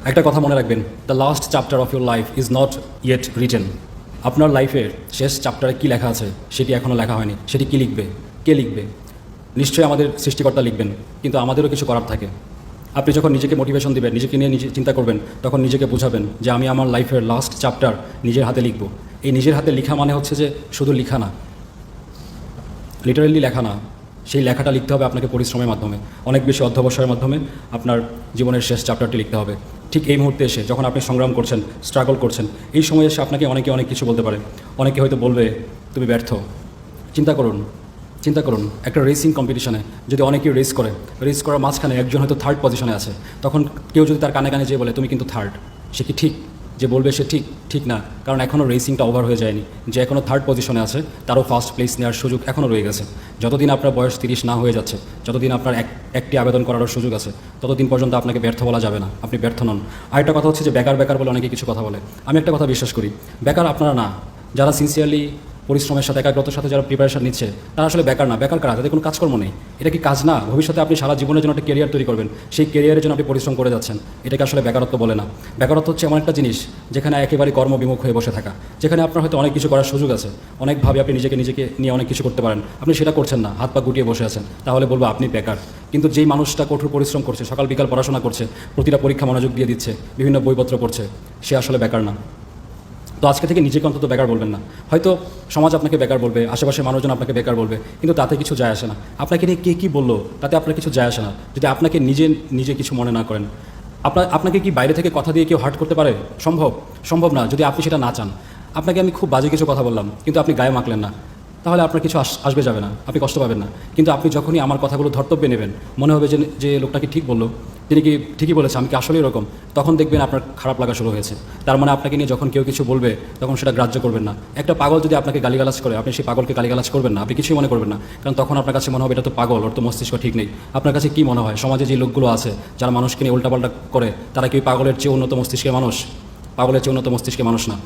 একটা কথা মনে রাখবেন, the last chapter of your life is not yet written. আপনার লাইফের শেষ চ্যাপ্টারে কী লেখা আছে সেটি এখনও লেখা হয়নি। সেটি কী লিখবে, কে লিখবে? নিশ্চয়ই আমাদের সৃষ্টিকর্তা লিখবেন, কিন্তু আমাদেরও কিছু করার থাকে। আপনি যখন নিজেকে মোটিভেশন দিবেন, নিজেকে নিয়ে নিজে চিন্তা করবেন, তখন নিজেকে বোঝাবেন যে আমি আমার লাইফের লাস্ট চ্যাপ্টার নিজের হাতে লিখব। এই নিজের হাতে লেখা মানে হচ্ছে যে শুধু লেখা না, লিটারেলি লেখা না, সেই লেখাটা লিখতে হবে আপনাকে পরিশ্রমের মাধ্যমে, অনেক বেশি অধ্যবসায়ের মাধ্যমে আপনার জীবনের শেষ চ্যাপ্টারটি লিখতে হবে। ঠিক এই মুহূর্তে এসে যখন আপনি সংগ্রাম করছেন, স্ট্রাগল করছেন, এই সময় এসে আপনাকে অনেকে অনেক কিছু বলতে পারে। অনেকে হয়তো বলবে তুমি ব্যর্থ। চিন্তা করুন, চিন্তা করুন, একটা রেসিং কম্পিটিশনে যদি অনেকেই রেস করে, রেস করার মাঝখানে একজন হয়তো থার্ড পজিশনে আছে, তখন কেউ যদি তার কানে কানে যেয়ে বলে তুমি কিন্তু থার্ড, সে কি ঠিক? যে বলবে সে ঠিক, ঠিক না, কারণ এখনও রেসিংটা ওভার হয়ে যায়নি। যে এখনও থার্ড পজিশনে আছে তারও ফার্স্ট প্লেস নেওয়ার সুযোগ এখনও রয়ে গেছে। যতদিন আপনার বয়স 30 না হয়ে যাচ্ছে, যতদিন আপনার একটি আবেদন করারও সুযোগ আছে, ততদিন পর্যন্ত আপনাকে ব্যর্থ বলা যাবে না। আপনি ব্যর্থ নন। আরেকটা কথা হচ্ছে যে বেকার বেকার বলে অনেকে কিছু কথা বলে। আমি একটা কথা বিশ্বাস করি, বেকার আপনারা না, যারা সিনসিয়ারলি পরিশ্রমের সাথে একাগ্রতার সাথে যারা প্রিপারেশন নিচ্ছে তারা আসলে বেকার না। বেকার কারা? তাদের কোনো কাজকর্ম নেই। এটা কি কাজ না? ভবিষ্যতে আপনি সারা জীবনের জন্য একটা কেরিয়ার তৈরি করবেন, সেই কেরিয়ারের জন্য আপনি পরিশ্রম করে যাচ্ছেন, এটাকে আসলে বেকারত্ব বলে না। বেকারত্ব হচ্ছে এমন একটা জিনিস যেখানে একেবারে কর্মবিমুখ হয়ে বসে থাকা, যেখানে আপনার হয়তো অনেক কিছু করার সুযোগ আছে, অনেকভাবে আপনি নিজেকে নিয়ে অনেক কিছু করতে পারেন, আপনি সেটা করছেন না, হাত পা গুটিয়ে বসে আছেন, তাহলে বলবো আপনি বেকার। কিন্তু যেই মানুষটা কঠোর পরিশ্রম করছে, সকাল বিকাল পড়াশোনা করছে, প্রতিটা পরীক্ষা মনোযোগ দিয়ে দিচ্ছে, বিভিন্ন বইপত্র পড়ছে, সে আসলে বেকার না। তো আজকে থেকে নিজেকে অন্তত বেকার বলবেন না। হয়তো সমাজ আপনাকে বেকার বলবে, আশেপাশের মানুষজন আপনাকে বেকার বলবে, কিন্তু তাতে কিছু যায় আসে না। আপনাকে নিয়ে কে কী বললো তাতে আপনার কিছু যায় আসে না, যদি আপনাকে নিজে কিছু মনে না করেন। আপনাকে কি বাইরে থেকে কথা দিয়ে কেউ হার্ট করতে পারে? সম্ভব না, যদি আপনি সেটা না চান। আপনাকে আমি খুব বাজে কিছু কথা বললাম, কিন্তু আপনি গায়ে মাখলেন না, তাহলে আপনার কিছু আসবে যাবে না, আপনি কষ্ট পাবেন না। কিন্তু আপনি যখনই আমার কথাগুলো ধর্তব্যে নেবেন, মনে হবে যে লোকটা কি ঠিক বললো, তিনি কি ঠিকই বলেছে, আমি কি আসলেই এরকম, তখন দেখবেন আপনার খারাপ লাগা শুরু হয়েছে। তার মানে আপনাকে নিয়ে যখন কেউ কিছু বলবে তখন সেটা গ্রাহ্য করবেন না। একটা পাগল যদি আপনাকে গালিগালাজ করে, আপনি সেই পাগলকে গালিগালাজ করবেন না, আপনি কিছুই মনে করবেন না, কারণ তখন আপনার কাছে মনে হবে এটা তো পাগল, ওর তো মস্তিষ্ক ঠিক নেই। আপনার কাছে কি মনে হয় সমাজে যে লোকগুলো আছে যারা মানুষকে নিয়ে উল্টাপাল্টা করে, তারা কি পাগলের চেয়ে উন্নত মস্তিষ্কের মানুষ? পাগলের চেয়ে উন্নত মস্তিষ্কের মানুষ না।